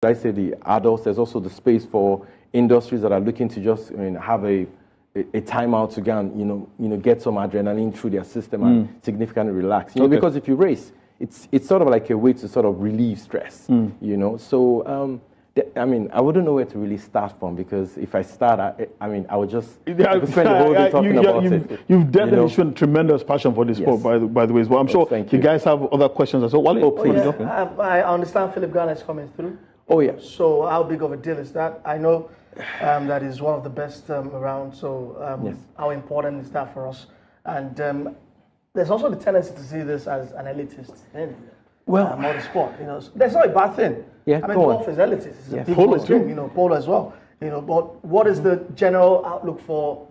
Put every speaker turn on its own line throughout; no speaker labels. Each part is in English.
I say the adults, there's also the space for industries that are looking to just have a timeout to go and get some adrenaline through their system and significantly relax. Because if you race, it's sort of like a way to sort of relieve stress. So I wouldn't know where to really start from, because if I start, I would just I could spend the whole day talking about it.
You've definitely shown tremendous passion for this sport, by the way. Well, I'm sure you guys have other questions as well. Wale,
I understand Philip Garner is coming through.
Oh, yeah.
So how big of a deal is that? I know that is one of the best around. So how important is that for us? And there's also the tendency to see this as an elitist thing.
Well,
motorsport, that's not a bad thing.
Yeah,
golf is elitist. It's a big thing, polo as well. But what is the general outlook for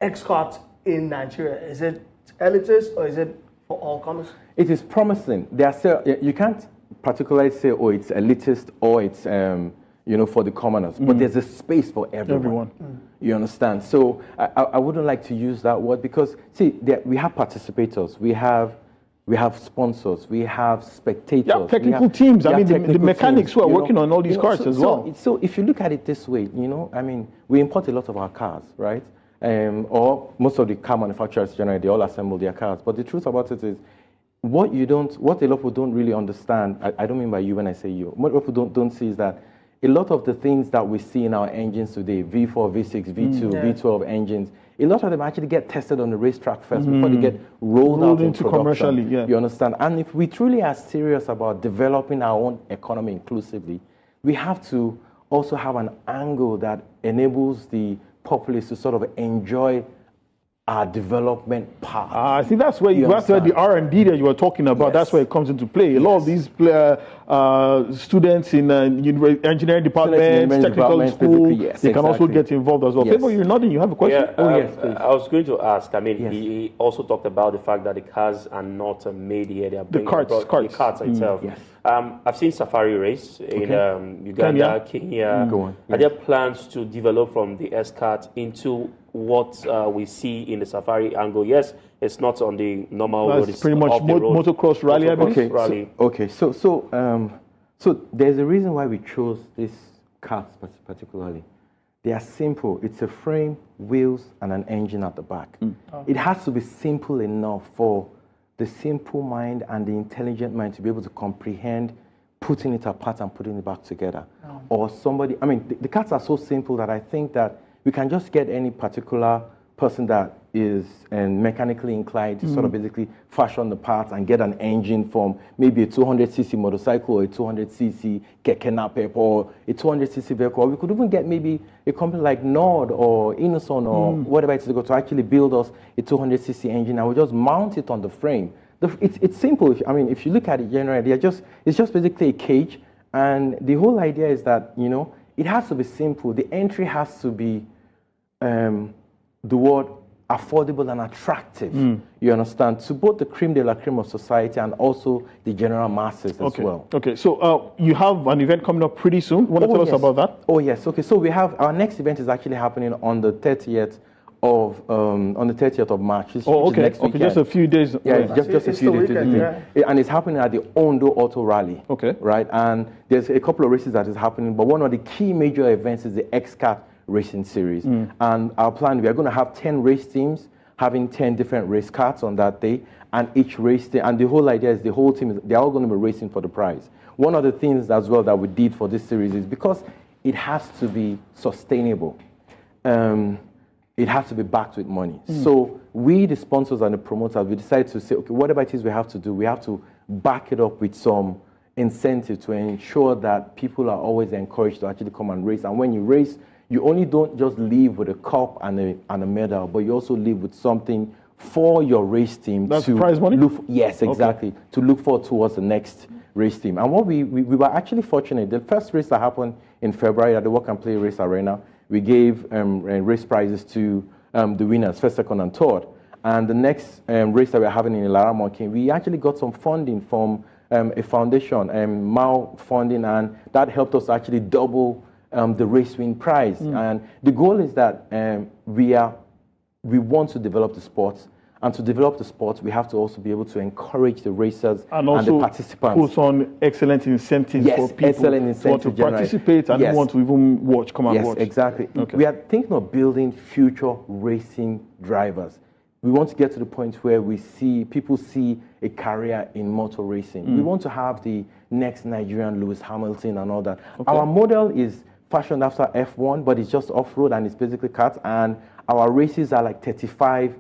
XKart in Nigeria? Is it elitist or is it for all comers? It
is promising. You can't particularly say, it's elitist or it's for the commoners, but there's a space for everyone. You understand? So I wouldn't like to use that word, because we have participators, we have sponsors, we have spectators.
You have technical teams. The mechanics who are working on all these cars as well.
So if you look at it this way, we import a lot of our cars, right? Or most of the car manufacturers generally, they all assemble their cars. But the truth about it is, what a lot of people don't really understand, I don't mean by you when I say you, what people don't see is that a lot of the things that we see in our engines today, V4, V6, V2, V12 engines, a lot of them actually get tested on the racetrack first before they get rolled out into
commercially.
You understand? And if we truly are serious about developing our own economy inclusively, we have to also have an angle that enables the populace to sort of enjoy our development path.
I think that's where the R&D that you were talking about, that's where it comes into play. A lot of these students in engineering departments, technical school, they can also get involved as well. People, you're nodding, you have a question?
Yes, please. I was going to ask, he also talked about the fact that the cars are not made here. They are
the carts
itself. I've seen safari race in Uganda, Kenya. Are there plans to develop from the XKart into what we see in the safari angle? Yes, it's not on the normal road.
It's pretty much motocross rally, I believe.
So there's a reason why we chose this cart particularly. They are simple. It's a frame, wheels, and an engine at the back. It has to be simple enough for the simple mind and the intelligent mind to be able to comprehend putting it apart and putting it back together. Or somebody, the carts are so simple that I think that we can just get any particular person that is mechanically inclined to sort of basically fashion the parts and get an engine from maybe a 200cc motorcycle or a 200cc keke napep or a 200cc vehicle. Or we could even get maybe a company like Nord or Innoson or whatever it's to actually build us a 200cc engine, and we just mount it on the frame. It's simple. If you look at it generally, it's just basically a cage, and the whole idea is that it has to be simple. The entry has to be the word affordable and attractive, you understand, to both the creme de la creme of society and also the general masses as well.
Okay, so you have an event coming up pretty soon. Want to tell us about that?
Oh, yes. Okay, so we have, our next event is actually happening on the 30th of March.
Next weekend. Just a few days.
Yeah, just a few days. And it's happening at the Ondo Auto Rally.
Okay.
Right, and there's a couple of races that is happening, but one of the key major events is the XKart Racing Series. And our plan, we are going to have 10 race teams having 10 different race carts on that day, and each race team, and the whole idea is the whole team, they're all going to be racing for the prize. One of the things as well that we did for this series is because it has to be sustainable, it has to be backed with money. So we, the sponsors and the promoters, we decided to say, okay, whatever it is we have to do, we have to back it up with some incentive to ensure that people are always encouraged to actually come and race. And when you race, you only don't just leave with a cup and a medal, but you also leave with something for your race team.
That's prize money?
Yes, exactly. Okay. To look forward towards the next race team. And what we were actually fortunate. The first race that happened in February at the Work and Play Race Arena, we gave race prizes to the winners, first, second, and third. And the next race that we're having in Ilaramokin, we actually got some funding from a foundation, Mao funding, and that helped us actually double the race win prize. And the goal is that we want to develop the sports, And to develop the sport, we have to also be able to encourage the racers
and
the participants.
Put on excellent incentives for people who want to participate and who want to even watch, come and watch.
Yes, exactly. Okay. We are thinking of building future racing drivers. We want to get to the point where people see a career in motor racing. We want to have the next Nigerian Lewis Hamilton and all that. Okay. Our model is fashioned after F1, but it's just off-road and it's basically karts. And our races are like 35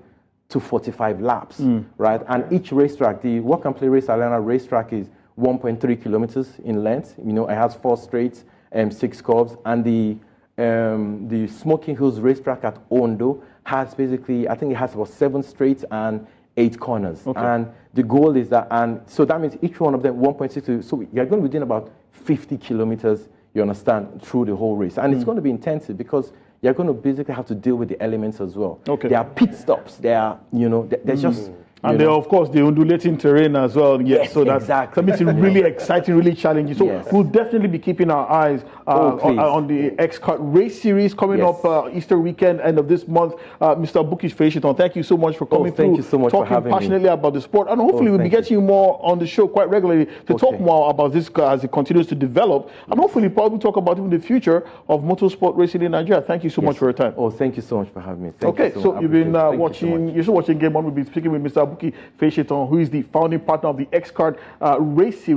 to 45 laps, right? And each racetrack, the Work and Play Race Arena racetrack is 1.3 kilometers in length. You know, it has 4 straights and 6 curves. And the Smoking Hills racetrack at Ondo has basically, I think it has about 7 straights and 8 corners. Okay. And the goal is that, and so that means each one of them 1.6, so you're going to be doing about 50 kilometers, you understand, through the whole race. And it's going to be intensive because you're going to basically have to deal with the elements as well. Okay. There are pit stops. There are, there's just...
And there are, of course, the undulating terrain as well. Yes, so that's something really exciting, really challenging. So we'll definitely be keeping our eyes on the XKart race series coming up Easter weekend, end of this month. Mr. Bukish Feishiton, thank you so much for coming through.
Thank you so much for having me.
Talking passionately about the sport. And hopefully we'll be getting you more on the show quite regularly to talk more about this as it continues to develop. And hopefully probably talk about even the future of motorsport racing in Nigeria. Thank you so much for your time.
Oh, thank you so much for having me.
So you've been watching, you're still watching Game On. We'll be speaking with Mr. Buki Feishiton, who is the founding partner of the XKart race series.